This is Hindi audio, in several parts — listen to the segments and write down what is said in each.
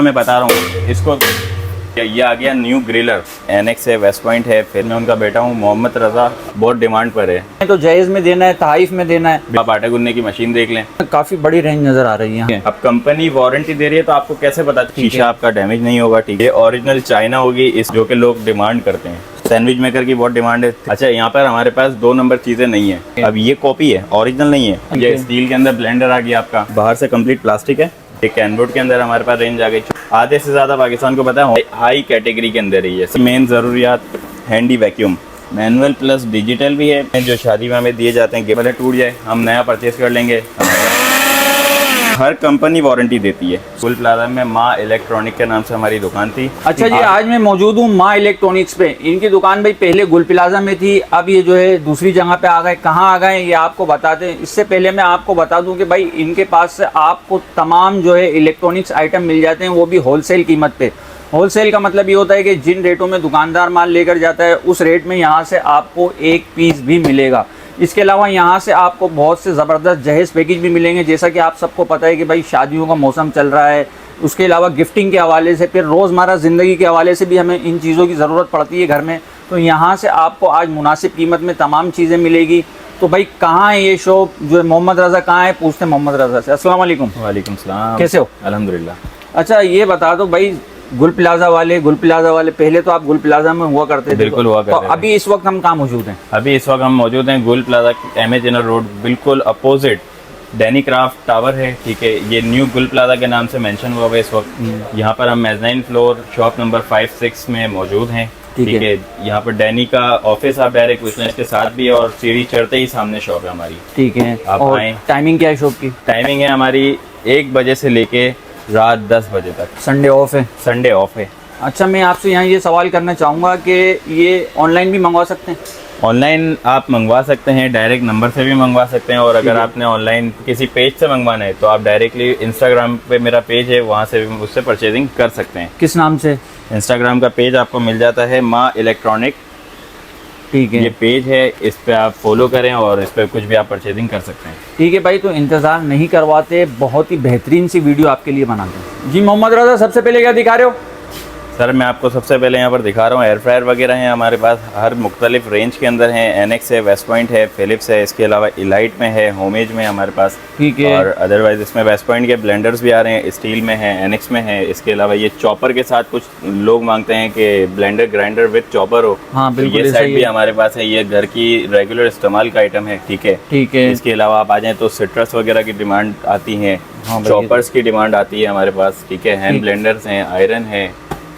मैं बता रहा हूँ इसको, ये आ गया न्यू ग्रिलर एनएक्स है, वेस्ट पॉइंट है, फिर मैं उनका बेटा हूँ मोहम्मद रज़ा, बहुत डिमांड पर है। तो जायज़ में देना है, तहाइफ में देना है। आप आटा गूंदने की मशीन देख लें, काफ़ी बड़ी रेंज नज़र आ रही है। अब कंपनी वारंटी दे रही है तो आपको कैसे पता शीशा आपका डैमेज नहीं होगा। ठीक है, ओरिजिनल चाइना होगी इस, जो कि लोग डिमांड करते हैं। सैंडविच मेकर की बहुत डिमांड है। अच्छा, यहाँ पर हमारे पास 2 नंबर चीजें नहीं है। अब ये कॉपी है, ओरिजिनल नहीं है। ये स्टील के अंदर ब्लेंडर आ गया आपका, बाहर से कंप्लीट प्लास्टिक है। एक कैनवुड के अंदर हमारे पास रेंज आ गई। आधे से ज्यादा पाकिस्तान को पता है हाई कैटेगरी के अंदर ही है। मेन जरूरियात handy vacuum, manual plus digital भी है। जो शादी में हमें दिए जाते हैं कि भले टूट जाए हम नया परचेज कर लेंगे, हर कंपनी वारंटी देती है। गुल प्लाजा में माँ इलेक्ट्रॉनिक के नाम से हमारी दुकान थी। अच्छा जी, आज मैं मौजूद हूँ माँ इलेक्ट्रॉनिक्स पे। इनकी दुकान भाई पहले गुल प्लाजा में थी, अब ये जो है दूसरी जगह पे आ गए। कहाँ आ गए ये आपको बताते हैं। इससे पहले मैं आपको बता दूं कि भाई इनके पास से आपको तमाम जो है इलेक्ट्रॉनिक्स आइटम मिल जाते हैं, वो भी होलसेल कीमत पे। होलसेल का मतलब ये होता है कि जिन रेटों में दुकानदार माल लेकर जाता है उस रेट में यहाँ से आपको एक पीस भी मिलेगा। इसके अलावा यहाँ से आपको बहुत से ज़बरदस्त जहेज़ पैकेज भी मिलेंगे, जैसा कि आप सबको पता है कि भाई शादियों का मौसम चल रहा है। उसके अलावा गिफ्टिंग के हवाले से, फिर रोज़मर्रा ज़िंदगी के हवाले से भी हमें इन चीज़ों की ज़रूरत पड़ती है घर में। तो यहाँ से आपको आज मुनासिब कीमत में तमाम चीज़ें मिलेगी। तो भाई कहाँ है ये शॉप, जो है मोहम्मद रज़ा कहाँ है, पूछते हैं मोहम्मद रज़ा से। अस्सलाम वालेकुम। वालेकुम सलाम, कैसे हो? अल्हम्दुलिल्लाह। अच्छा, ये बता दो भाई, गुल प्लाजा वाले पहले तो आप गुल प्लाजा में हुआ करते थे? बिल्कुल हुआ करते थे। अभी इस वक्त हम कहाँ मौजूद हैं? अभी इस वक्त हम मौजूद हैं गुल प्लाजा एमए जनरल रोड, बिल्कुल अपोजिट डैनी क्राफ्ट टावर है। ठीक है, ये न्यू गुल प्लाजा के नाम से मेंशन हुआ है इस वक्त। यहाँ पर हम मेज़नाइन फ्लोर शॉप नंबर 5-6 में मौजूद हैं। ठीक है, यहाँ पर डैनी का ऑफिस आप डायरेक्ट बिजनेस के साथ भी है और सीढ़ी चढ़ते ही सामने शॉप है हमारी। ठीक है, आप आए। टाइमिंग क्या है शॉप की? टाइमिंग है हमारी 1 बजे से लेके रात 10 बजे तक। संडे ऑफ है? संडे ऑफ है। अच्छा, मैं आपसे यहाँ ये सवाल करना चाहूँगा कि ये ऑनलाइन भी मंगवा सकते हैं? ऑनलाइन आप मंगवा सकते हैं, डायरेक्ट नंबर से भी मंगवा सकते हैं। और अगर आपने ऑनलाइन किसी पेज से मंगवाना है तो आप डायरेक्टली इंस्टाग्राम पे मेरा पेज है, वहाँ से भी उससे परचेजिंग कर सकते हैं। किस नाम से? इंस्टाग्राम का पेज आपको मिल जाता है माँ इलेक्ट्रॉनिक। ठीक है, ये पेज है, इस पे आप फॉलो करें और इस पे कुछ भी आप परचेजिंग कर सकते हैं। ठीक है भाई, तो इंतज़ार नहीं करवाते, बहुत ही बेहतरीन सी वीडियो आपके लिए बनाते हैं। जी मोहम्मद रज़ा, सबसे पहले क्या दिखा रहे हो? सर मैं आपको सबसे पहले यहाँ पर दिखा रहा हूँ एयर फ्रायर वगैरह हैं हमारे पास, हर मुख्तलिफ रेंज के अंदर हैं। एनएक्स है, वेस्ट पॉइंट है, फिलिप्स है, इसके अलावा इलाइट में है, होमेज में हमारे पास। ठीक है, और अदरवाइज इसमें वेस्ट पॉइंट के ब्लेंडर्स भी आ रहे हैं, स्टील में है, एनएक्स में है। इसके अलावा ये चॉपर के साथ कुछ लोग मांगते हैं कि ब्लेंडर ग्राइंडर विद चॉपर हो। हाँ बिल्कुल, ये सेट भी हमारे पास है। ये घर की रेगुलर इस्तेमाल का आइटम है। ठीक है, ठीक है। इसके अलावा आप आ जाएँ तो सिट्रस वगैरह की डिमांड आती है, चॉपर्स की डिमांड आती है हमारे पास। ठीक है, हैंड ब्लेंडर्स हैं, आयरन है।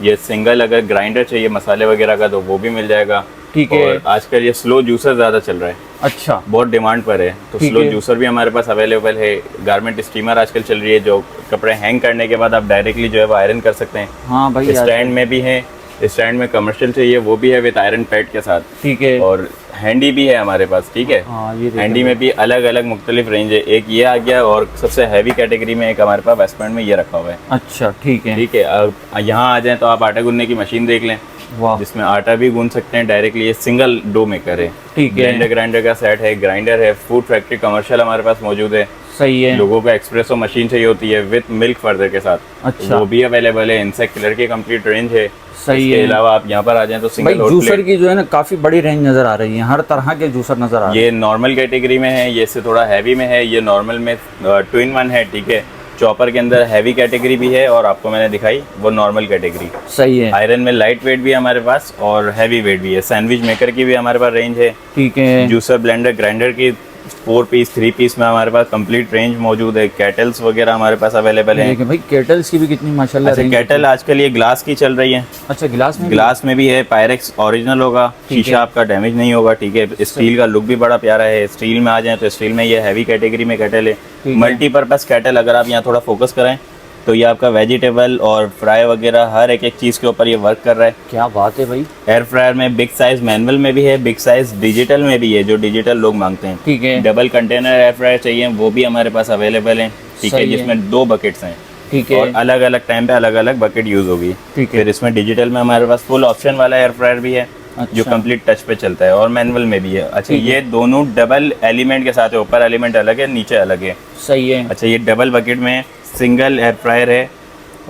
ये सिंगल अगर ग्राइंडर चाहिए मसाले वगैरह का तो वो भी मिल जाएगा। ठीक है, और आजकल ये स्लो जूसर ज़्यादा चल रहा है। अच्छा, बहुत डिमांड पर है, तो स्लो जूसर भी हमारे पास अवेलेबल है। गारमेंट स्टीमर आजकल चल रही है, जो कपड़े हैंग करने के बाद आप डायरेक्टली जो है वो आयरन कर सकते हैं। हाँ भाई, स्टैंड में भी है, स्टैंड में कमर्शियल चाहिए वो भी है विद आयरन पैड के साथ। ठीक है, और हैंडी भी है हमारे पास। ठीक है, हाँ, ये हैंडी में भी अलग अलग मुख्तलिफ रेंज है। एक ये आ गया और सबसे हैवी कैटेगरी में एक हमारे पास वेस्ट पॉइंट में ये रखा हुआ है। अच्छा, ठीक है, ठीक है, अब यहाँ आ जाएं तो आप आटा गूंदने की मशीन देख लें, वाह, जिसमें आटा भी गूंद सकते हैं डायरेक्टली। ये सिंगल डो मेकर है। ठीक है, ब्लेंडर ग्राइंडर का सेट है, ग्राइंडर है, फूड फैक्ट्री कमर्शियल हमारे पास मौजूद है। सही है। लोगों को एक्सप्रेसो मशीन चाहिए होती है विद मिल्क फर्दर के साथ, अच्छा, वो भी अवेलेबल है। इंसेक्ट किलर की कंप्लीट रेंज है। सही इसके है। अलावा आप यहाँ पर आ जाएं तो सिंगल भाई जूसर की जो है ना काफ़ी बड़ी रेंज नज़र आ रही है, हर तरह के जूसर नज़र आ रहे हैं। ये नॉर्मल कैटेगरी में है, ये इससे थोड़ा हैवी में है। ये नॉर्मल में 2-in-1 है। ठीक है, चॉपर के अंदर हैवी कैटेगरी भी है और आपको मैंने दिखाई वो नॉर्मल कैटेगरी। सही है। आयरन में लाइट वेट भी है हमारे पास और हैवी वेट भी है। सैंडविच मेकर की भी हमारे पास रेंज है। ठीक है, जूसर ब्लेंडर ग्राइंडर की 4 पीस 3 पीस में हमारे पास कंप्लीट रेंज मौजूद है। केटल्स वगैरह हमारे पास अवेलेबल है। भाई केटल्स की भी कितनी माशाल्लाह अच्छा, रेंज। केटल आजकल ये ग्लास की चल रही है। अच्छा, गिलास में भी है। पायरेक्स ओरिजिनल होगा, शीशा आपका डैमेज नहीं होगा। ठीक है, स्टील का लुक भी बड़ा प्यारा है। स्टील में आ जाए तो स्टील में ये हैवी कैटेगरी में केटल है। मल्टीपर्पज केटल अगर आप यहाँ थोड़ा फोकस करें तो ये आपका वेजिटेबल और फ्राई वगैरह हर एक चीज़ के ऊपर ये वर्क कर रहा है। क्या बात है भाई। एयर फ्रायर में बिग साइज मैनुअल में भी है, बिग साइज डिजिटल में भी है, जो डिजिटल लोग मांगते हैं। ठीक है, डबल कंटेनर एयर फ्रायर चाहिए वो भी हमारे पास अवेलेबल है। ठीक है, जिसमें 2 बकेट्स हैं। ठीक है, और अलग अलग टाइम पे अलग अलग बकेट यूज होगी। ठीक है, फिर इसमें डिजिटल में हमारे पास फुल ऑप्शन वाला एयर फ्रायर भी है। अच्छा, जो कंप्लीट टच पे चलता है, और मैनुअल में भी है। अच्छा, ये दोनों डबल एलिमेंट के साथ है, ऊपर एलिमेंट अलग है, नीचे अलग है। सही है। अच्छा, ये डबल बकेट में सिंगल एयर फ्रायर है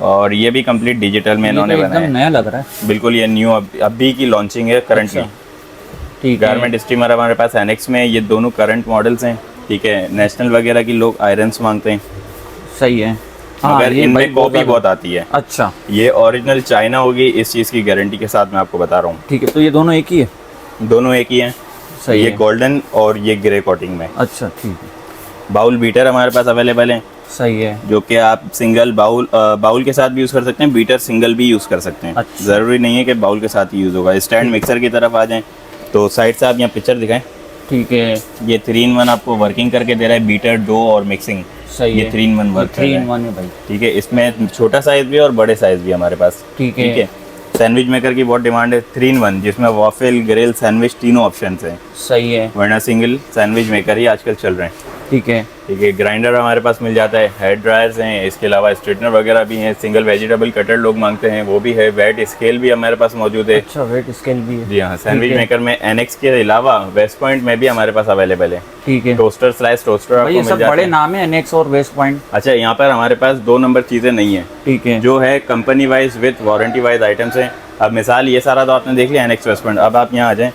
और ये भी कंप्लीट डिजिटल में इन्होंने एकदम बनाया है। नया लग रहा है। बिल्कुल ये न्यू अभी की लॉन्चिंग है करंटली। अच्छा, ठीक है। गारमेंट स्टीमर हमारे पास एनेक्स में, ये दोनों करंट मॉडल्स हैं। ठीक है, नेशनल वगैरह की लोग आयरन्स मांगते हैं, सही है। मगर ये इनमें भाई कॉपी ज़्यादा- बहुत आती है। अच्छा, ये ओरिजिनल चाइना होगी, इस चीज़ की गारंटी के साथ मैं आपको बता रहा हूँ। ठीक है। तो ये दोनों एक ही है? दोनों एक ही हैं। सही ये है। गोल्डन और ये ग्रे कोटिंग में। अच्छा, ठीक है, बाउल बीटर हमारे पास अवेलेबल हैं, सही है। जो कि आप सिंगल बाउल के साथ भी यूज़ कर सकते हैं, बीटर सिंगल भी यूज़ कर सकते हैं। अच्छा। ज़रूरी नहीं है कि बाउल के साथ ही यूज़ होगा। स्टैंड मिक्सर की तरफ आ जाएं तो साइड से आप यहाँ पिक्चर दिखाएं। ठीक है, ये 3-in-1 आपको वर्किंग करके दे रहा है, बीटर, डो और मिक्सिंग। सही ये है। 3-in-1 वर्क कर 3 रहा in है। 1 है भाई। ठीक है, इसमें छोटा साइज भी है और बड़े साइज भी हमारे पास। ठीक है। सैंडविच मेकर की बहुत डिमांड है। 3-in-1 जिसमें वॉफल, ग्रिल, सैंडविच तीनों ऑप्शन हैं, सही है। वरना सिंगल सैंडविच मेकर ही आजकल चल रहे हैं। ठीक है, ठीक है, ग्राइंडर हमारे पास मिल जाता है, हेयर ड्रायर्स हैं, इसके अलावा स्ट्रेटनर वगैरह भी हैं, सिंगल वेजिटेबल कटर लोग मांगते हैं वो भी है, वेट स्केल भी हमारे पास मौजूद है। अच्छा, वेट स्केल भी है। जी हाँ, सैंडविच ठीक है। मेकर में एनेक्स के अलावा वेस्ट पॉइंट में भी हमारे पास अवेलेबल है। ठीक है टोस्टर, स्लाइस टोस्टर भाई, आपको ये मिल सब जाते बड़े हैं। नाम है, एनेक्स और वेस्ट पॉइंट। अच्छा, यहाँ पर हमारे पास 2 नंबर चीज़ें नहीं है, ठीक है, जो है company wise with warranty wise items हैं। अब मिसाल ये सारा तो आपने देख लिया एनेक्स वेस्ट पॉइंट। अब आप यहाँ आ जाएं,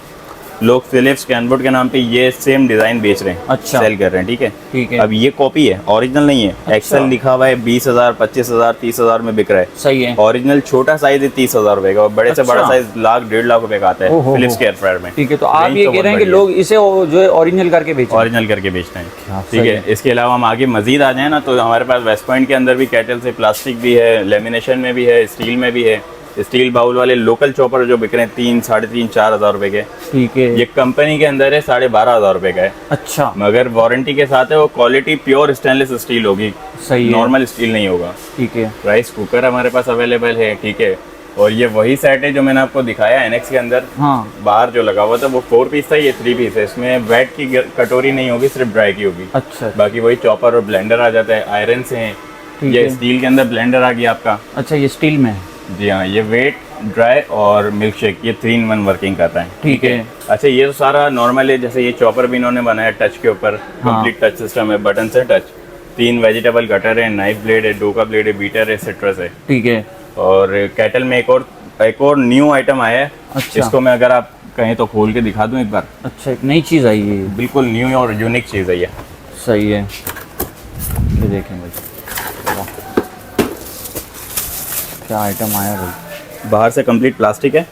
लोग फिलिप्स कैनवुड के नाम पे ये सेम डिज़ाइन बेच रहे हैं, अच्छा। सेल कर रहे हैं। ठीक है, ठीक है, अब ये कॉपी है, ओरिजिनल नहीं है। एक्सेल लिखा हुआ है 20,000, 25,000, 30,000 में बिक रहा है। सही है। ओरिजिनल छोटा साइज है 30,000 रुपए का, और बड़े से बड़ा अच्छा। साइज लाख, 1.5 लाख रुपए का आता है ओहो, फिलिप्स के एयर फ्रायर में। ठीक है, तो आप रेंज ये तो कह रहे हैं बहुत कि बढ़िया लोग इसे जो है ओरिजिनल करके बेचें। ओरिजिनल करके बेचते हैं। ठीक सही है, इसके अलावा हम आगे मजीद आ जाए ना, तो हमारे पास वेस्ट पॉइंट के अंदर भी कैटल से प्लास्टिक भी है, लेमिनेशन में भी है, स्टील में भी है। स्टील बाउल वाले लोकल चॉपर जो बिक रहे हैं 3, 3.5, 4,000 रुपए के, ठीक है। ये कंपनी के अंदर है 12,500 रुपए का है, अच्छा, मगर वारंटी के साथ है। वो क्वालिटी प्योर स्टेनलेस स्टील होगी, सही है। नॉर्मल स्टील नहीं होगा। ठीक है, राइस कुकर हमारे पास अवेलेबल है। ठीक है, और ये वही सेट है जो मैंने आपको दिखाया एनेक्स के अंदर। हाँ, बाहर जो लगा हुआ था वो 4 पीस था, ये 3 पीस है। इसमें वेट की कटोरी नहीं होगी, सिर्फ ड्राई की होगी। अच्छा, बाकी वही चॉपर और ब्लेंडर आ जाता है, आयरन से हैं। ठीक ये है। स्टील के अंदर ब्लेंडर आ गया आपका। अच्छा, ये स्टील में है। जी हाँ, ये वेट, ड्राई और मिल्क शेक, ये 3-in-1 वर्किंग करता है। ठीक है। अच्छा, ये तो सारा नॉर्मल है। जैसे ये चॉपर भी इन्होंने बनाया टच के ऊपर, कंप्लीट टच सिस्टम है, बटन से टच। 3 वेजिटेबल कटर है, नाइफ ब्लेड है, डो का ब्लेड है, बीटर है, सिट्रस है। ठीक है, और कैटल में एक और न्यू आइटम आया है। अच्छा। इसको मैं अगर आप कहें तो खोल के दिखा दूं एक बार। अच्छा, एक नई चीज़ आई है ये। बिल्कुल न्यू और यूनिक चीज़ है ये। सही है, ये देखें भाई, वाह, क्या आइटम आया भाई। बाहर से कंप्लीट प्लास्टिक है,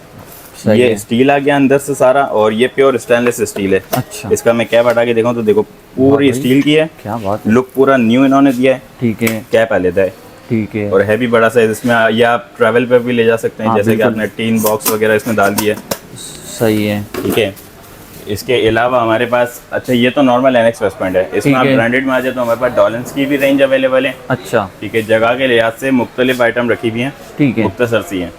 सही ये है। स्टील आ गया अंदर से सारा, और ये प्योर स्टेनलेस स्टील है। अच्छा, इसका मैं कैप हटा के देखूं तो देखो पूरी भाई। स्टील की है, क्या बात है। लुक पूरा न्यू इन्होंने दिया है। ठीक है, कैप अलग है ठीक है, और है भी बड़ा साइज। इसमें ये आप ट्रैवल पे भी ले जा सकते हैं, हाँ, जैसे कि बिल्कुल। आपने टीन बॉक्स वगैरह इसमें डाल दिया। सही है। ठीक है, इसके अलावा हमारे पास, अच्छा ये तो नॉर्मल एनेक्स वेस्ट पॉइंट है। इसमें ठीक आप है। ब्रांडेड में आ जाए तो हमारे पास डॉलन्स की भी रेंज अवेलेबल है। अच्छा, ठीक है, जगह के लिहाज से मुख्तलिफ आइटम रखी हुई हैं, ठीक है, मुख्तसर सी हैं।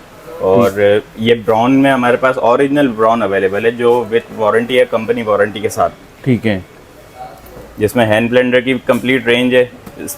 और ये ब्राउन में हमारे पास ओरिजिनल ब्राउन अवेलेबल है, जो विथ वारंटी है, कंपनी वारंटी के साथ, ठीक है, जिसमें हैंड ब्लेंडर की कंप्लीट रेंज है,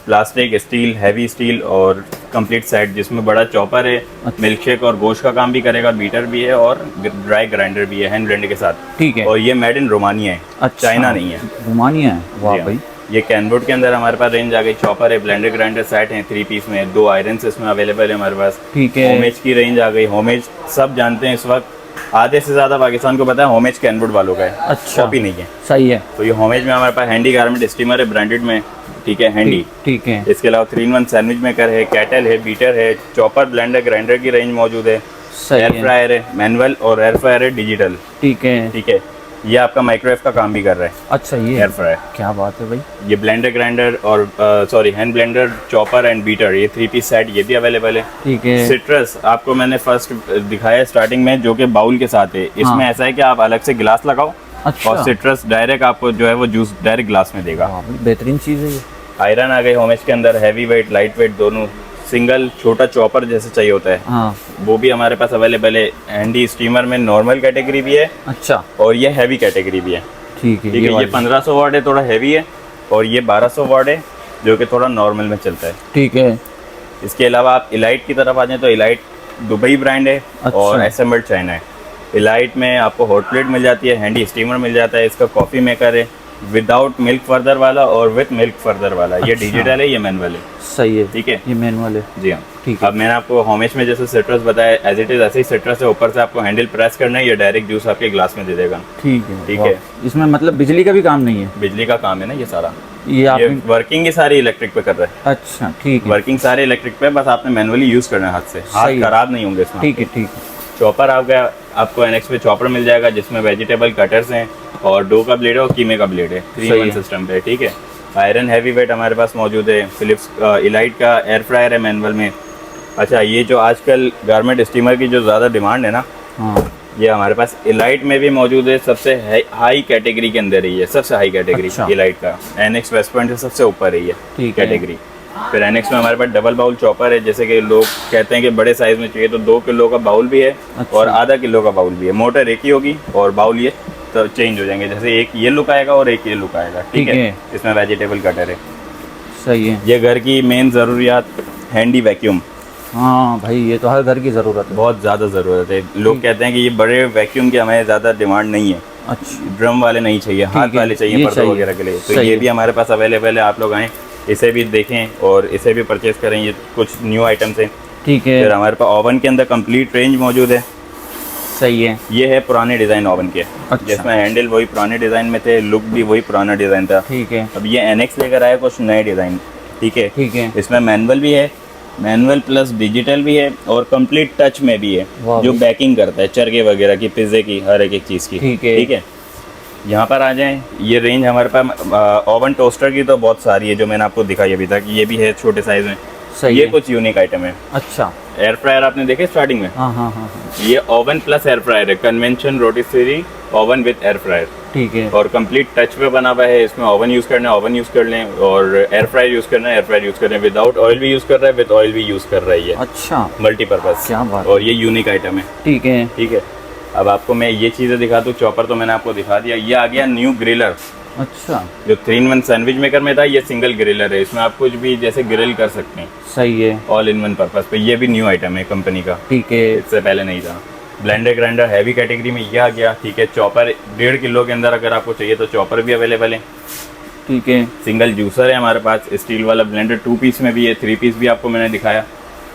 प्लास्टिक, स्टील, हैवी स्टील और कंप्लीट सेट, जिसमें बड़ा चॉपर है, मिल्क शेक और गोश्त का काम भी करेगा, बीटर भी है और ड्राई ग्राइंडर भी है हैंड ब्लेंडर के साथ। ठीक है। और ये मेड इन रोमानिया है, अच्छा, चाइना नहीं है। रोमानिया है, वाह जी हाँ। भाई। ये कैनवुड के अंदर हमारे पास रेंज आ गई, चॉपर है, ब्लेंडर ग्राइंडर सेट है 3 पीस में, 2 आयरन इसमें अवेलेबल है हमारे पास। ठीक है, होमेज की रेंज आ गई। होमेज सब जानते हैं इस वक्त, आधे से ज़्यादा पाकिस्तान को पता है होमेज कैनवुड वालों का है, अच्छा, कॉपी नहीं है। सही है। तो ये होमेज में हमारे पास हैंडी गारमेंट स्टीमर है ब्रांडेड में। ठीक है, हैंडी। ठीक है, इसके अलावा 3-in-1 सैंडविच मेकर है, कैटल है, बीटर है, चॉपर, ब्लेंडर, ग्राइंडर की रेंज मौजूद है। सही एयर है। फ्रायर है, मैनुअल और एयर फ्रायर है डिजिटल। ठीक है, ठीक है, ये आपका माइक्रोवेव का काम भी कर रहा है, अच्छा, ये एयर फ्रायर। क्या बात है भाई। ये ब्लेंडर ग्राइंडर और sorry hand blender, chopper and beater, ये 3 पीस सेट ये भी अवेलेबल है। ठीक है, सिट्रस आपको मैंने फर्स्ट दिखाया स्टार्टिंग में, जो कि बाउल के साथ है। इसमें हाँ। ऐसा है कि आप अलग से गिलास लगाओ अच्छा, और सिट्रस डायरेक्ट आपको जो है वो जूस डायरेक्ट ग्लास में देगा। वाह भाई, बेहतरीन चीज़ है ये। आयरन आ गई होमेज के अंदर, हैवी वेट, लाइट वेट दोनों। सिंगल छोटा चॉपर जैसे चाहिए होता है हाँ, वो भी हमारे पास अवेलेबल है। हैंडी स्टीमर में नॉर्मल कैटेगरी भी है अच्छा, और ये हैवी कैटेगरी भी है। ठीक है, ठीक है, ये 1500 वाट है, थोड़ा हैवी है, और ये 1200 वाट है जो कि थोड़ा नॉर्मल में चलता है। ठीक है, इसके अलावा आप इलाइट की तरफ आ जाएं तो इलाइट दुबई ब्रांड है अच्छा। और असेंबल्ड चाइना है। इलाइट में आपको हॉट प्लेट मिल जाती है, हैंडी स्टीमर मिल जाता है, इसका कॉफ़ी मेकर है, विदाउट मिल्क फर्दर वाला और विद मिल्क फर्दर वाला। ये अच्छा। डिजिटल है, ये मैनुअल है। सही है, ठीक है, ये मैनुअल है। जी हाँ। ठीक है। अब मैंने आपको होमेश में जैसे सिट्रस बताया, एज इट इज ऐसे ही सिट्रस है, ऊपर से आपको हैंडल प्रेस करना है, ये डायरेक्ट जूस आपके ग्लास में दे देगा। ठीक है, ठीक वाह। है। इसमें मतलब बिजली का भी काम नहीं है? बिजली का काम है ना ये सारा, ये आप ये वर्किंग ही सारी इलेक्ट्रिक पे कर रहा है। अच्छा, ठीक है। वर्किंग सारे इलेक्ट्रिक पे, बस आपने मैनुअली यूज करना है हाथ से, हाथ सही है। खराब नहीं होंगे इसमें। ठीक है, ठीक है। चॉपर आ गया आपको, एनएक्स पे चॉपर मिल जाएगा जिसमें वेजिटेबल कटर्स हैं और डो का ब्लेड है और कीमे का ब्लेड है, 3-in-1 सिस्टम पे। ठीक है। आयरन हैवी वेट हमारे पास मौजूद है। फिलिप्स इलाइट का एयर फ्रायर है मैनुअल में। अच्छा, ये जो आजकल गारमेंट स्टीमर की जो ज़्यादा डिमांड है ना, हाँ, ये हमारे पास इलाइट में भी मौजूद है। सबसे हाई कैटेगरी के अंदर ही है, सबसे हाई कैटेगरी अच्छा। इलाइट का। एनएक्स वेस्ट पॉइंट से सबसे ऊपर ही है ठीक है। कैटेगरी। फिर एनएक्स में हमारे पास डबल बाउल चॉपर है, जैसे कि लोग कहते हैं कि बड़े साइज में चाहिए तो 2 किलो का बाउल भी है अच्छा। और आधा किलो का बाउल भी है। मोटर एक ही होगी और बाउल ये तो चेंज हो जाएंगे, जैसे एक ये लुक आएगा और एक ये लुक आएगा। ठीक है। इसमें वेजिटेबल कटर है। सही है। ये घर की मेन ज़रूरियात, हैंडी वैक्यूम। हाँ भाई, ये तो हर घर की ज़रूरत है। बहुत ज़्यादा ज़रूरत है। लोग कहते हैं कि ये बड़े वैक्यूम की हमें ज़्यादा डिमांड नहीं है, अच्छा, ड्रम वाले नहीं चाहिए, हाथ है, वाले चाहिए ये पर्दों चाहिए। वगैरह के लिए। तो सही ये है। भी हमारे पास अवेलेबल है, आप लोग आएँ, इसे भी देखें और इसे भी परचेज करें। ये कुछ न्यू आइटम्स हैं। ठीक है। फिर हमारे पास ओवन के अंदर कंप्लीट रेंज मौजूद है। सही है। ये है पुराने डिज़ाइन ओवन के, अच्छा। जिसमें हैंडल वही पुराने डिज़ाइन में थे, लुक भी वही पुराना डिज़ाइन था। ठीक है, अब ये एनएक्स लेकर आया कुछ नए डिज़ाइन। ठीक है। ठीक है। इसमें मैनुअल भी है, मैनुअल प्लस डिजिटल भी है और कंप्लीट टच में भी है, वाह जो भाई। बैकिंग करता है चरखे वगैरह की, पिज़्ज़े की, हर एक चीज़ की। ठीक है। ठीक है। यहाँ पर आ जाएं, ये रेंज हमारे पास ओवन टोस्टर की तो बहुत सारी है जो मैंने आपको दिखाई अभी तक। ये भी है छोटे साइज में। सही ये है। कुछ यूनिक आइटम है। अच्छा, एयर फ्रायर आपने देखे स्टार्टिंग में, हाँ हाँ हाँ हाँ, ये ओवन प्लस एयर फ्रायर है, convention rotisserie oven with air fryer. ठीक है। और कंप्लीट टच पे बना हुआ है। इसमें ओवन यूज़ करना है ओवन यूज़ कर लें, और एयर फ्रायर यूज़ करना है एयर फ्रायर यूज़ कर लें। विदाउट ऑयल भी यूज़ कर रहा है, विद ऑयल भी यूज़ कर रहा है ये, अच्छा, मल्टीपर्पज़। क्या बात और ये यूनिक आइटम है। ठीक है। ठीक है। अब आपको मैं ये चीज़ें दिखा दूँ। चॉपर तो मैंने आपको दिखा दिया। ये आ गया न्यू ग्रिलर, अच्छा, जो 3-in-1 सैंडविच मेकर में था, ये सिंगल ग्रिलर है। इसमें आप कुछ भी जैसे ग्रिल कर सकते हैं, सही है। ऑल इन वन पर्पज़ पे। ये भी न्यू आइटम है कंपनी का, ठीक है। इससे पहले नहीं था। ब्लेंडर ग्राइंडर हैवी कैटेगरी में ये आ गया। ठीक है। चॉपर 1.5 किलो के अंदर अगर आपको चाहिए तो चॉपर भी अवेलेबल है। ठीक है। सिंगल जूसर है हमारे पास, स्टील वाला ब्लेंडर 2 पीस में भी है, 3 पीस भी आपको मैंने दिखाया।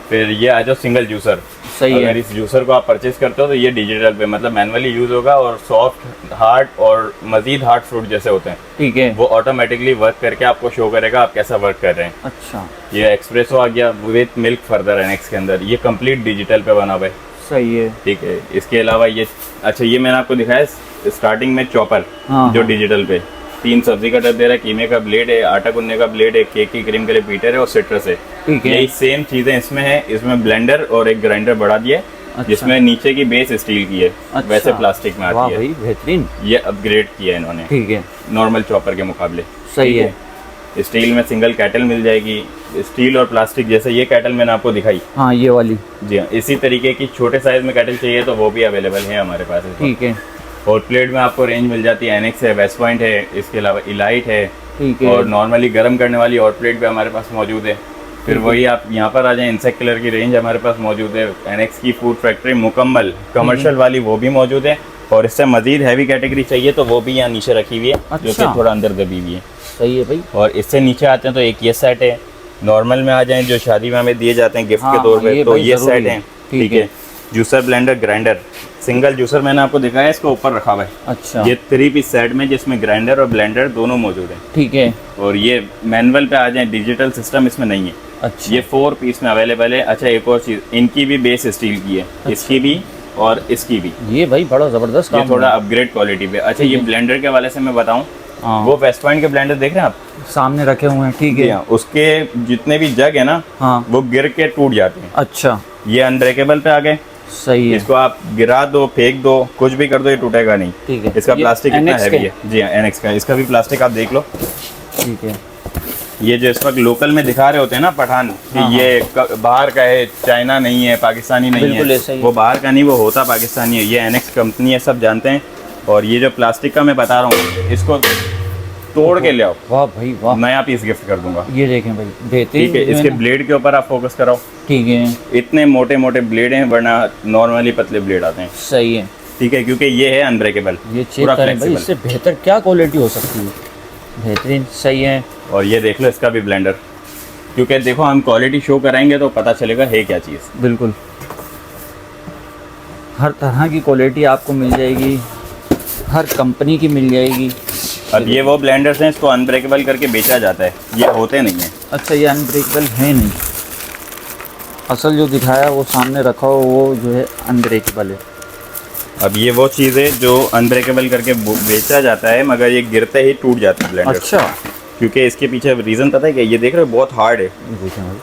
फिर ये आ जाओ सिंगल जूसर। सही है। अगर इस जूसर को आप परचेज करते हो तो ये डिजिटल पे, मतलब मैनुअली यूज होगा, और सॉफ्ट, हार्ड और मजीद हार्ड फ्रूट जैसे होते हैं ठीक है। वो ऑटोमेटिकली वर्क करके आपको शो करेगा आप कैसा वर्क कर रहे हैं। अच्छा, ये एक्सप्रेसो आ गया विथ मिल्क फर्दर एनएक्स के अंदर, ये कंप्लीट डिजिटल पे बना हुआ है। सही है। ठीक है। इसके अलावा ये, अच्छा ये मैंने आपको दिखाया स्टार्टिंग में चॉपर, हाँ, जो हाँ। डिजिटल पे 3 सब्जी कटर दे रहा है, कीमे का ब्लेड है, आटा गूंदने का ब्लेड है, केक की क्रीम के लिए बीटर है और सिट्रस है। ठीक है। यही सेम चीजें इसमें है। इसमें ब्लेंडर और एक ग्राइंडर बढ़ा दिया है, अच्छा। जिसमें नीचे की बेस स्टील की है, अच्छा। वैसे प्लास्टिक में वाह आती है। भाई, बेहतरीन। ये अपग्रेड किया है इन्होंने ठीक है। नॉर्मल चॉपर के मुकाबले। सही ठीक है। स्टील में सिंगल कैटल मिल जाएगी, स्टील और प्लास्टिक, जैसे ये कैटल मैंने आपको दिखाई। हाँ, ये वाली। जी हाँ। इसी तरीके की छोटे साइज में कैटल चाहिए तो वो भी अवेलेबल है हमारे पास। ठीक है। हॉट प्लेट में आपको रेंज मिल जाती है, एनएक्स है, वेस्ट पॉइंट है, इसके अलावा इलाइट है, ठीक है। और नॉर्मली गर्म करने वाली हॉट प्लेट भी हमारे पास मौजूद है। फिर वही आप यहाँ पर आ जाएं, इंसेक्ट किलर की रेंज हमारे पास मौजूद है। एनएक्स की फूड फैक्ट्री मुकम्मल कमर्शियल वाली वो भी मौजूद है, और इससे मजीद हैवी कैटेगरी चाहिए तो वो भी यहाँ नीचे रखी हुई है, जो अच्छा। कि थोड़ा अंदर दबी हुई है। सही है भाई। और इससे नीचे आते हैं तो एक ये सेट है, नॉर्मल में आ जाएं जो शादी में हमें दिए जाते हैं गिफ्ट हाँ, के तौर हाँ, पे, ये तो भाई ये ज़रूरी सेट है। है। ठीक ठीक है। है। Juicer, blender, grinder, single juicer मैंने आपको दिखाया, इसको ऊपर रखा हुआ है। अच्छा, ये 3 पीस सेट में जिसमें ग्राइंडर और ब्लेंडर दोनों मौजूद है। ठीक है। और ये मैनुअल पे आ जाए, डिजिटल सिस्टम इसमें नहीं है। अच्छा, ये 4 पीस में अवेलेबल है। अच्छा एक और चीज़, इनकी भी बेस स्टील की है, इसकी भी और इसकी भी। ये भाई बड़ा जबरदस्त ये काम थोड़ा है। अपग्रेड क्वालिटी पे। अच्छा ये है। ब्लेंडर के हवाले से मैं बताऊं, हाँ, वो वेस्ट पॉइंट के ब्लेंडर देख रहे हैं आप? सामने रखे हुए हैं। ठीक जी है। हाँ। उसके जितने भी जग है ना, हाँ, वो गिर के टूट जाते हैं। अच्छा, ये अनब्रेकेबल पे आ गए। सही है। इसको आप गिरा दो, फेंक दो, कुछ भी कर दो, ये टूटेगा नहीं। ठीक है। इसका ये प्लास्टिक इतना NX हैवी के? है। जी हाँ, एनएक्स का। इसका भी प्लास्टिक आप देख लो। ठीक है। ये जो इस वक्त लोकल में दिखा रहे होते हैं ना पठान, कि हाँ, ये बाहर का है, चाइना नहीं है, पाकिस्तानी नहीं बिल्कुल है, ऐसा ही है। वो बाहर का नहीं, वो होता पाकिस्तानी है। ये एनएक्स कंपनी है, सब जानते हैं। और ये जो प्लास्टिक का मैं बता रहा हूँ, इसको तोड़ के ले आओ, वाह भाई वाह। नया पीस गिफ्ट कर दूंगा। ये देखें भाई, बेहतरीन। ठीक है। इसके ब्लेड के ऊपर आप फोकस कराओ। ठीक है। इतने मोटे मोटे ब्लेड हैं, वरना नॉर्मली पतले ब्लेड आते हैं। सही है। ठीक है, क्योंकि ये है अनब्रेकेबल, ये चेक पूरा करें भाई, flexible। इससे बेहतर क्या क्वालिटी हो सकती है। बेहतरीन, सही है। और ये देख लो इसका भी ब्लेंडर, क्योंकि देखो हम क्वालिटी शो कराएंगे तो पता चलेगा है क्या चीज़। बिल्कुल, हर तरह की क्वालिटी आपको मिल जाएगी, हर कंपनी की मिल जाएगी। अब ये वो ब्लेंडर्स हैं, इसको अनब्रेकेबल करके बेचा जाता है, ये होते नहीं हैं। अच्छा, ये अनब्रेकेबल है नहीं, असल जो दिखाया वो सामने रखा हो वो जो है अनब्रेकेबल है। अब ये वो चीज़ है जो अनब्रेकेबल करके बेचा जाता है, मगर ये गिरते ही टूट जाता है ब्लेंडर। अच्छा, क्योंकि इसके पीछे रीज़न पता है क्या? ये देख रहे हो बहुत हार्ड है। ये देखें भाई,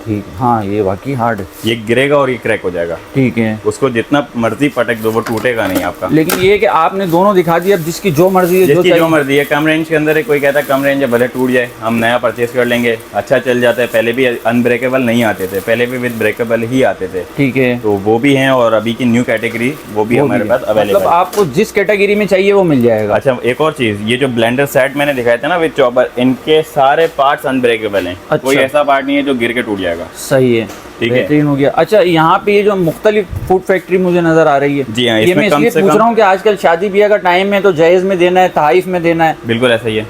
ठीक, हाँ ये वाकई हार्ड है। ये गिरेगा और ये क्रैक हो जाएगा। ठीक है, उसको जितना मर्जी पटक दो वो टूटेगा नहीं आपका। लेकिन ये कि आपने दोनों दिखा दिया, अब जिसकी जो मर्जी है, जिसकी जो मर्जी है, कम रेंज के अंदर है, कोई कहता है कम रेंज है भले टूट जाए, हम नया परचेज कर लेंगे, अच्छा चल जाता है। पहले भी अनब्रेकेबल नहीं आते थे, पहले भी विद ब्रेकेबल ही आते थे। ठीक है, तो वो भी हैं, और अभी की न्यू कैटेगरी वो भी हमारे पास अवेलेबल मतलब है। आपको जिस कैटेगरी में चाहिए वो मिल जाएगा। अच्छा, एक और चीज़, ये जो ब्लेंडर सेट मैंने दिखाया था ना विद चॉपर, इनके सारे पार्ट्स अनब्रेकेबल हैं। अच्छा। कोई ऐसा पार्ट नहीं है जो गिर के टूट जाएगा। सही है, ठीक है। बेहतरीन हो गया। अच्छा, यहाँ पे ये जो मुख्तलिफ फूड फैक्ट्री मुझे नजर आ रही है, जी हाँ, ये इसमें मैं कम इसलिए से पूछ कम- रहा हूँ कि आजकल शादी ब्याह का टाइम है तो जहेज में देना है, तहाइफ में देना है। बिल्कुल ऐसा ही है।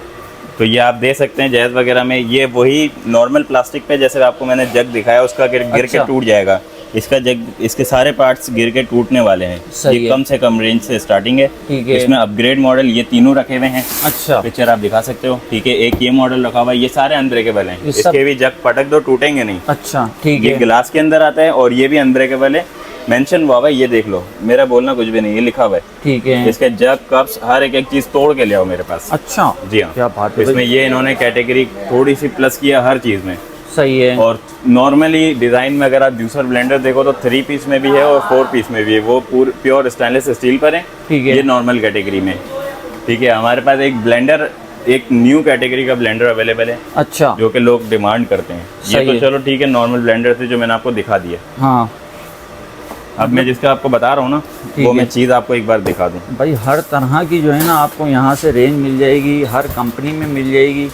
तो ये आप दे सकते हैं जहेज वगैरह में। ये वही नॉर्मल प्लास्टिक पे जैसे आपको मैंने जग दिखाया, उसका गिर के अच्छा। टूट जाएगा। इसका जग, इसके सारे पार्ट्स गिर के टूटने वाले हैं। सही ये है। कम से कम रेंज से स्टार्टिंग है। ठीक है। इसमें अपग्रेड मॉडल ये तीनों रखे हुए हैं। अच्छा, पिक्चर आप दिखा सकते हो। ठीक है, एक ये मॉडल रखा हुआ है, ये सारे अनब्रेकेबल हैं। ये सब- इसके भी जग पटक दो टूटेंगे नहीं। अच्छा, ठीक ये है, गिलास के अंदर आता है और ये भी अनब्रेकेबल है। मेंशन हुआ है, ये देख लो, मेरा बोलना कुछ भी नहीं, ये लिखा हुआ है। ठीक है। इसके जग, कप्स, हर एक चीज तोड़ के ले आओ मेरे पास। अच्छा, जी हाँ, क्या बात है इसमें भाई। ये इन्होंने कैटेगरी थोड़ी सी प्लस किया हर चीज में। सही है। और नॉर्मली डिजाइन में अगर आप जूसर ब्लेंडर देखो तो 3 पीस में भी है और 4 पीस में भी है, वो प्योर स्टेनलेस स्टील पर है। ठीक है। ये नॉर्मल कैटेगरी में। ठीक है, हमारे पास एक ब्लेंडर, एक न्यू कैटेगरी का ब्लेंडर अवेलेबल है, अच्छा, जो कि लोग डिमांड करते हैं। ये सही तो है। चलो ठीक है, नॉर्मल ब्लेंडर थे जो मैंने आपको दिखा दिया। हाँ अब मैं जिसका आपको बता रहा हूँ ना, ठीक वो है। मैं चीज़ आपको एक बार दिखा दूँ। भाई, हर तरह की जो है ना आपको यहाँ से रेंज मिल जाएगी, हर कंपनी में मिल जाएगी।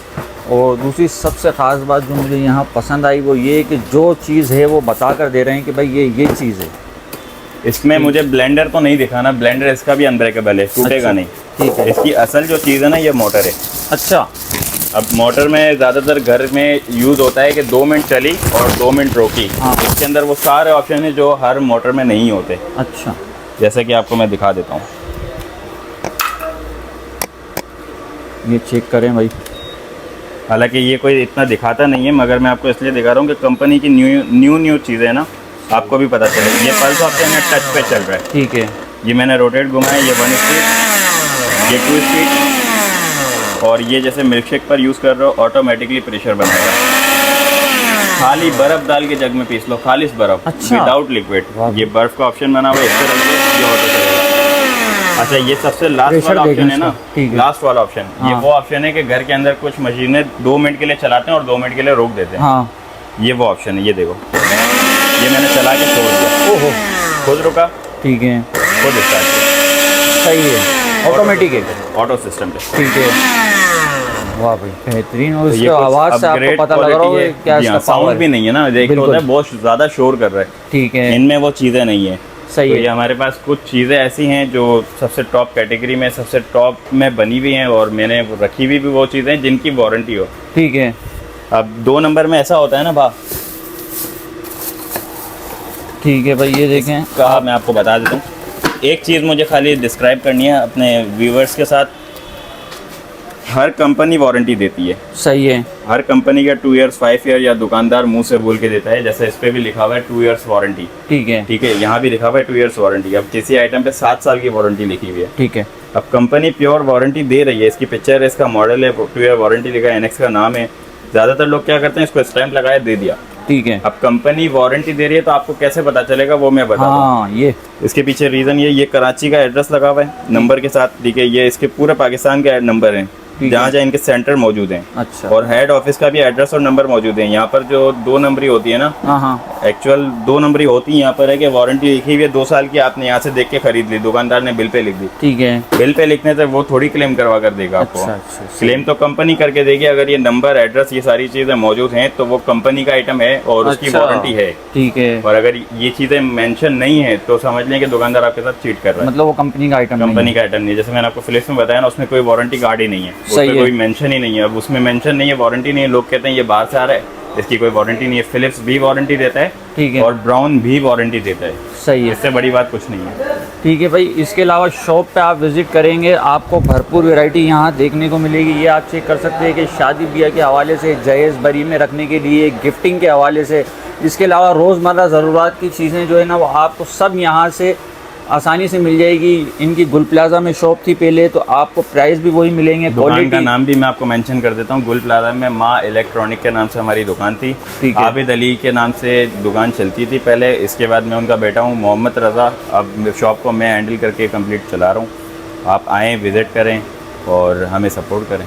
और दूसरी सबसे ख़ास बात जो मुझे यहाँ पसंद आई वो ये कि जो चीज़ है वो बता कर दे रहे हैं कि भाई ये चीज़ है। इसमें मुझे ब्लेंडर तो नहीं दिखाना, ब्लेंडर इसका भी अनब्रेकेबल है, टूटेगा अच्छा, नहीं। ठीक है। इसकी असल जो चीज़ है ना, ये मोटर है। अच्छा, अब मोटर में ज़्यादातर घर में यूज़ होता है कि 2 मिनट चली और 2 मिनट रोकी। हाँ। इसके अंदर वो सारे ऑप्शन है जो हर मोटर में नहीं होते। अच्छा, जैसे कि आपको मैं दिखा देता हूँ। ये चेक करें भाई। हालांकि ये कोई इतना दिखाता नहीं है, मगर मैं आपको इसलिए दिखा रहा हूँ कि कंपनी की न्यू चीज़ें ना आपको भी पता चले। ये पल्स ऑप्शन है, टच पे चल रहा है। ठीक है। ये मैंने रोटेट घुमाया, ये 1 स्पीड, ये 2 स्पीड, और ये जैसे मिल्कशेक पर यूज़ कर रहे हो ऑटोमेटिकली प्रेशर बनाएगा। खाली बर्फ़ डाल के जग में पीस लो, खालिश बर्फ़, अच्छा। Without liquid. वाह। ये बर्फ़ का ऑप्शन बना हुआ है, इस पर रख दो, ये ऑटो चलेगा। अच्छा, ये सबसे लास्ट प्रेशर वाला देखें ऑप्शन है ना, इसका, ठीक है। लास्ट वाला ऑप्शन, ये हाँ। वो ऑप्शन है कि घर के अंदर कुछ मशीनें 2 मिनट के लिए चलाते हैं और 2 मिनट के लिए रोक देते हैं। हाँ, ये वो ऑप्शन है, ये देखो, ये मैंने चला के छोड़ दिया, ओहो, खुद रुका, ठीक है, खुद स्टार्ट किया, सही है, ऑटोमेटिक है। ऑटो सिस्टम पे। ठीक है। वाह भाई, बेहतरीन। और तो इसकी ये कुछ आवाज़ से आपको upgrade पता लग रहा quality होगा है। क्या जी हाँ, इसका पावर साउंड भी है। नहीं है ना, देखो बिल्कुल। होता है बहुत ज़्यादा शोर कर रहा है। ठीक है, इनमें वो चीज़ें नहीं है। सही तो है। ये हमारे पास कुछ चीज़ें ऐसी हैं जो सबसे टॉप कैटेगरी में, सबसे टॉप में बनी हुई हैं, और मैंने रखी हुई भी वो चीज़ें जिनकी वारंटी हो। ठीक है। अब 2 नंबर में ऐसा होता है ना भा, ठीक है भाई, ये देखें। का मैं आपको बता देता हूँ। एक चीज़ मुझे खाली डिस्क्राइब करनी है अपने व्यूवर्स के साथ। हर कंपनी वारंटी देती है, सही है। हर कंपनी का 2 इयर्स 5 ईयर, या दुकानदार मुंह से बोल के देता है। जैसे इस पे भी लिखा हुआ है 2 इयर्स वारंटी। ठीक है। ठीक है, यहाँ भी लिखा हुआ है 2 इयर्स वारंटी। अब किसी आइटम पे 7 साल की वारंटी लिखी हुई है। ठीक है। अब कंपनी प्योर वारंटी दे रही है, इसकी पिक्चर है, इसका मॉडल है, 2 ईयर वारंटी लिखा है, एनएक्स का नाम है। ज़्यादातर लोग क्या करते हैं, इसको स्टैंप लगाया दे दिया। ठीक है। अब कंपनी वारंटी दे रही है तो आपको कैसे पता चलेगा, वो मैं बता दूँ। हाँ, ये इसके पीछे रीज़न ये कराची का एड्रेस लगा हुआ है नंबर के साथ। ठीक है, ये इसके पूरे पाकिस्तान के नंबर हैं ठीक जहाँ है। जहाँ इनके सेंटर मौजूद हैं। अच्छा। और हेड ऑफिस का भी एड्रेस और नंबर मौजूद है। यहाँ पर जो 2 नंबरी होती है ना, हाँ हाँ, एक्चुअल 2 नंबरी होती है। यहाँ पर है कि वारंटी लिखी हुई है 2 साल की, आपने यहाँ से देख के खरीद ली, दुकानदार ने बिल पे लिख दी। ठीक है। बिल पे लिखने से वो थोड़ी क्लेम करवा कर देगा आपको। अच्छा, अच्छा, क्लेम तो कंपनी करके देगी। अगर ये नंबर, एड्रेस, ये सारी चीज़ें मौजूद हैं तो वो कंपनी का आइटम है और उसकी अच्छा। वारंटी है। ठीक है। और अगर ये चीज़ें मेंशन नहीं है तो समझ लें कि दुकानदार आपके साथ चीट कर रहा है। मतलब वो कंपनी का आइटम कंपनी का आइटम नहीं है। जैसे मैंने आपको फिलिप्स में बताया ना, उसमें कोई वारंटी कार्ड ही नहीं है। सही है। कोई मेंशन ही नहीं है। अब उसमें मेंशन नहीं है, वारंटी नहीं है, लोग कहते हैं ये बाहर से आ रहा है, इसकी कोई वारंटी नहीं है। फिलिप्स भी वारंटी देता है, ठीक है। और ब्राउन भी वारंटी देता है। सही है। इससे बड़ी बात कुछ नहीं है। ठीक है भाई, इसके अलावा शॉप पे आप विज़िट करेंगे, आपको भरपूर वैरायटी यहाँ देखने को मिलेगी। ये आप चेक कर सकते हैं कि शादी ब्याह के हवाले से, जहेज़ बरी में रखने के लिए, गिफ्टिंग के हवाले से, इसके अलावा रोज़मर्रा ज़रूरत की चीज़ें जो है ना वो आपको सब यहाँ से आसानी से मिल जाएगी। इनकी गुल प्लाजा में शॉप थी पहले, तो आपको प्राइस भी वही मिलेंगे। दुकान का क्वालिटी नाम भी मैं आपको मेंशन कर देता हूँ, गुल प्लाजा में माँ इलेक्ट्रॉनिक के नाम से हमारी दुकान थी। ठीक है। आबिद अली के नाम से दुकान चलती थी पहले, इसके बाद मैं उनका बेटा हूँ मोहम्मद रज़ा। अब शॉप को मैं हैंडल करके कंप्लीट चला रहा हूँ। आप आएँ, विज़िट करें और हमें सपोर्ट करें।